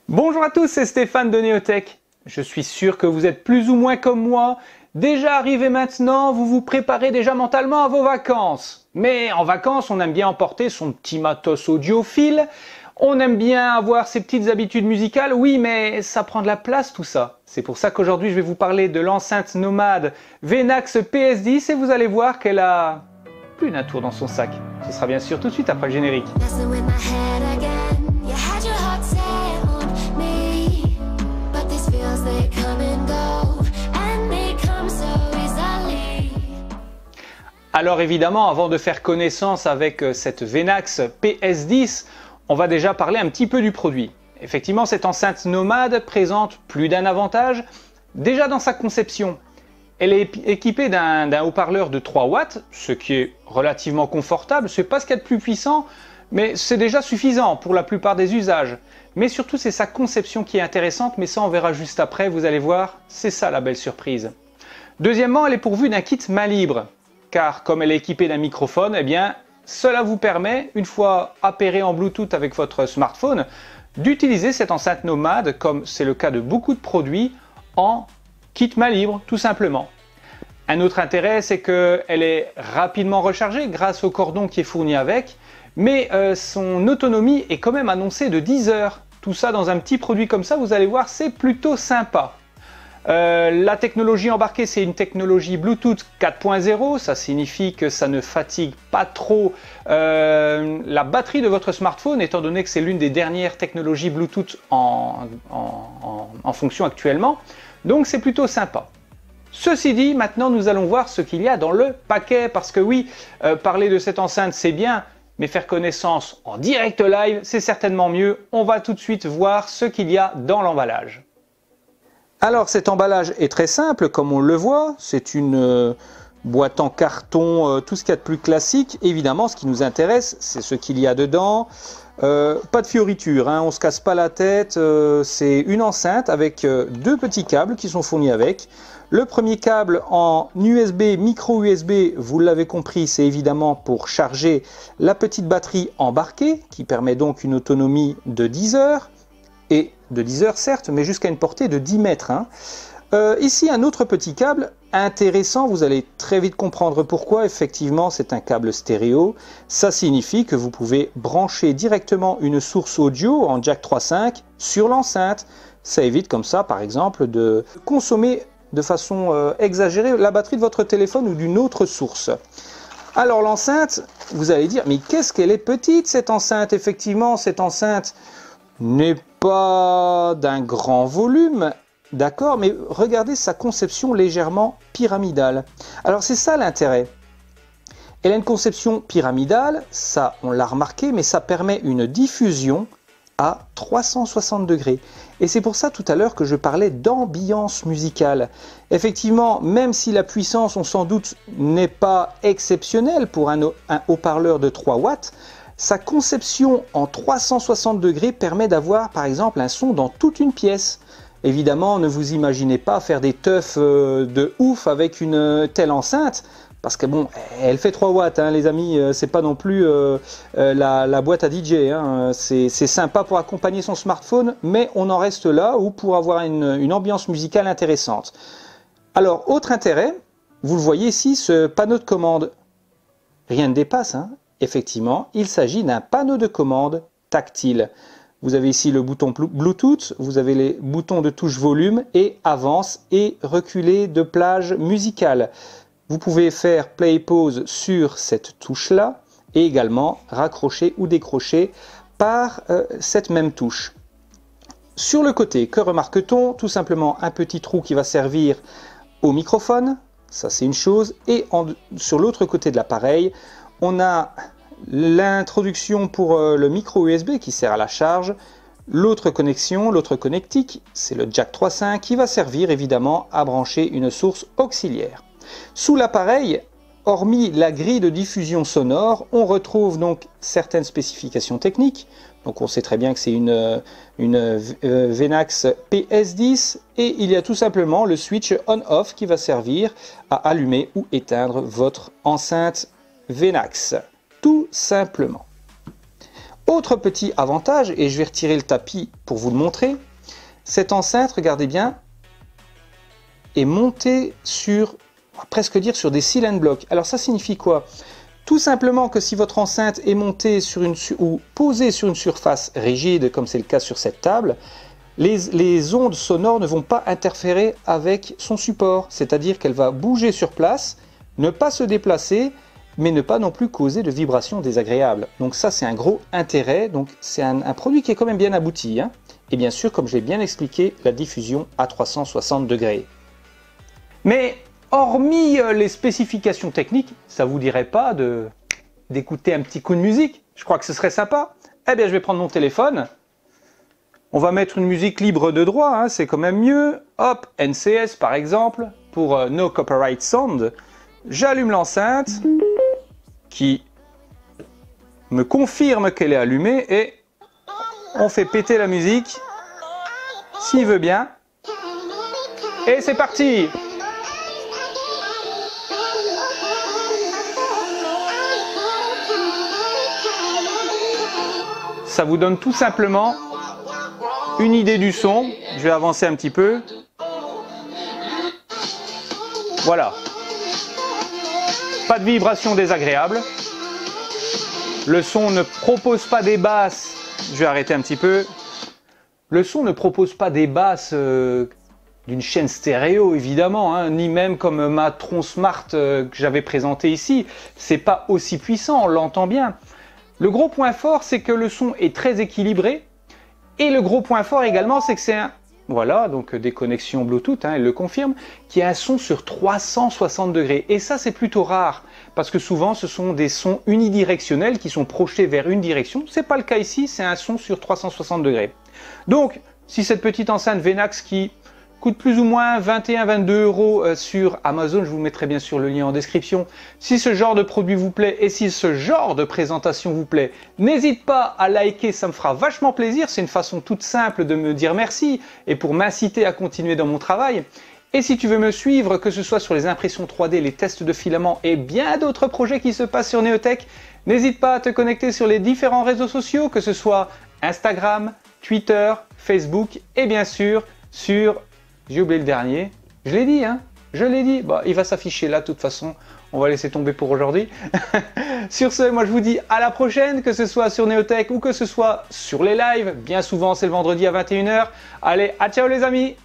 Bonjour à tous, c'est Stéphane de Neotech. Je suis sûr que vous êtes plus ou moins comme moi. Déjà arrivé maintenant, vous vous préparez déjà mentalement à vos vacances. Mais en vacances, on aime bien emporter son petit matos audiophile. On aime bien avoir ses petites habitudes musicales. Oui, mais ça prend de la place tout ça. C'est pour ça qu'aujourd'hui, je vais vous parler de l'enceinte nomade Venax PS10 et vous allez voir qu'elle a plus d'un tour dans son sac. Ce sera bien sûr tout de suite après le générique. Alors évidemment, avant de faire connaissance avec cette Venax PS10, on va déjà parler un petit peu du produit. Effectivement, cette enceinte nomade présente plus d'un avantage. Déjà dans sa conception, elle est équipée d'un haut-parleur de 3 watts, ce qui est relativement confortable. Ce n'est pas ce qu'il y a de plus puissant, mais c'est déjà suffisant pour la plupart des usages. Mais surtout, c'est sa conception qui est intéressante, mais ça on verra juste après, vous allez voir, c'est ça la belle surprise. Deuxièmement, elle est pourvue d'un kit main libre, car comme elle est équipée d'un microphone, eh bien, cela vous permet, une fois appairé en Bluetooth avec votre smartphone, d'utiliser cette enceinte nomade, comme c'est le cas de beaucoup de produits, en kit main libre, tout simplement. Un autre intérêt, c'est qu'elle est rapidement rechargée grâce au cordon qui est fourni avec, mais son autonomie est quand même annoncée de 10 heures. Tout ça dans un petit produit comme ça, vous allez voir, c'est plutôt sympa. La technologie embarquée, c'est une technologie Bluetooth 4.0, ça signifie que ça ne fatigue pas trop la batterie de votre smartphone, étant donné que c'est l'une des dernières technologies Bluetooth en fonction actuellement, donc c'est plutôt sympa. Ceci dit, maintenant nous allons voir ce qu'il y a dans le paquet, parce que oui, parler de cette enceinte c'est bien, mais faire connaissance en direct live c'est certainement mieux. On va tout de suite voir ce qu'il y a dans l'emballage. Alors cet emballage est très simple, comme on le voit, c'est une boîte en carton, tout ce qu'il y a de plus classique. Évidemment, ce qui nous intéresse, c'est ce qu'il y a dedans. Pas de fioritures, hein, on ne se casse pas la tête, c'est une enceinte avec deux petits câbles qui sont fournis avec. Le premier câble en USB, micro USB, vous l'avez compris, c'est évidemment pour charger la petite batterie embarquée, qui permet donc une autonomie de 10 heures. Et de 10 heures certes, mais jusqu'à une portée de 10 mètres. Hein. Ici, un autre petit câble intéressant, vous allez très vite comprendre pourquoi. Effectivement, c'est un câble stéréo. Ça signifie que vous pouvez brancher directement une source audio en jack 3.5 sur l'enceinte. Ça évite comme ça, par exemple, de consommer de façon exagérée la batterie de votre téléphone ou d'une autre source. Alors l'enceinte, vous allez dire, mais qu'est-ce qu'elle est petite cette enceinte? Effectivement, cette enceinte n'est pas d'un grand volume, d'accord, mais regardez sa conception légèrement pyramidale. Alors c'est ça l'intérêt. Elle a une conception pyramidale, ça on l'a remarqué, mais ça permet une diffusion à 360 degrés. Et c'est pour ça tout à l'heure que je parlais d'ambiance musicale. Effectivement, même si la puissance, on s'en doute, n'est pas exceptionnelle pour un haut-parleur de 3 watts, sa conception en 360 degrés permet d'avoir par exemple un son dans toute une pièce. Évidemment, ne vous imaginez pas faire des teufs de ouf avec une telle enceinte, parce que bon, elle fait 3 watts, hein, les amis, c'est pas non plus la boîte à DJ. Hein. C'est sympa pour accompagner son smartphone, mais on en reste là ou pour avoir une ambiance musicale intéressante. Alors, autre intérêt, vous le voyez ici, ce panneau de commande, rien ne dépasse, hein. Effectivement, il s'agit d'un panneau de commande tactile. Vous avez ici le bouton Bluetooth, vous avez les boutons de touche volume et avance et reculer de plage musicale. Vous pouvez faire play pause sur cette touche-là et également raccrocher ou décrocher par cette même touche. Sur le côté, que remarque-t-on? Tout simplement un petit trou qui va servir au microphone, ça c'est une chose, et sur l'autre côté de l'appareil, on a l'introduction pour le micro USB qui sert à la charge, l'autre connexion, l'autre connectique, c'est le jack 3.5 qui va servir évidemment à brancher une source auxiliaire. Sous l'appareil, hormis la grille de diffusion sonore, on retrouve donc certaines spécifications techniques. Donc on sait très bien que c'est une Venax PS10 et il y a tout simplement le switch on-off qui va servir à allumer ou éteindre votre enceinte Venax, tout simplement. Autre petit avantage, et je vais retirer le tapis pour vous le montrer, cette enceinte, regardez bien, est montée sur, on va presque dire sur des seal and block. Alors ça signifie quoi? Tout simplement que si votre enceinte est montée sur ou posée sur une surface rigide, comme c'est le cas sur cette table, les ondes sonores ne vont pas interférer avec son support, c'est-à-dire qu'elle va bouger sur place, ne pas se déplacer, mais ne pas non plus causer de vibrations désagréables. Donc ça c'est un gros intérêt, donc c'est un produit qui est quand même bien abouti, hein. Et bien sûr, comme je l'ai bien expliqué, la diffusion à 360 degrés. Mais hormis les spécifications techniques, ça vous dirait pas d'écouter un petit coup de musique? Je crois que ce serait sympa. Eh bien je vais prendre mon téléphone. On va mettre une musique libre de droit, hein, c'est quand même mieux. Hop, NCS par exemple, pour No Copyright Sound. J'allume l'enceinte, qui me confirme qu'elle est allumée, et on fait péter la musique, s'il veut bien. Et c'est parti! Ça vous donne tout simplement une idée du son. Je vais avancer un petit peu. Voilà. Pas de vibration désagréable. Le son ne propose pas des basses. Je vais arrêter un petit peu. Le son ne propose pas des basses d'une chaîne stéréo évidemment, hein, ni même comme ma Tron Smart que j'avais présenté ici. C'est pas aussi puissant, on l'entend bien. Le gros point fort, c'est que le son est très équilibré. Et le gros point fort également, c'est que c'est un... Voilà, donc des connexions Bluetooth, hein, elle le confirme, qui a un son sur 360 degrés. Et ça, c'est plutôt rare, parce que souvent, ce sont des sons unidirectionnels qui sont projetés vers une direction. C'est pas le cas ici, c'est un son sur 360 degrés. Donc, si cette petite enceinte Venax qui coûte plus ou moins 21-22 € sur Amazon, je vous mettrai bien sûr le lien en description. Si ce genre de produit vous plaît et si ce genre de présentation vous plaît, n'hésite pas à liker, ça me fera vachement plaisir. C'est une façon toute simple de me dire merci et pour m'inciter à continuer dans mon travail. Et si tu veux me suivre, que ce soit sur les impressions 3D, les tests de filaments et bien d'autres projets qui se passent sur Neotech, n'hésite pas à te connecter sur les différents réseaux sociaux, que ce soit Instagram, Twitter, Facebook et bien sûr sur... J'ai oublié le dernier. Je l'ai dit, hein. Je l'ai dit. Bah, il va s'afficher là, de toute façon. On va laisser tomber pour aujourd'hui. Sur ce, moi je vous dis à la prochaine, que ce soit sur Neotech ou que ce soit sur les lives. Bien souvent, c'est le vendredi à 21 h. Allez, à ciao les amis!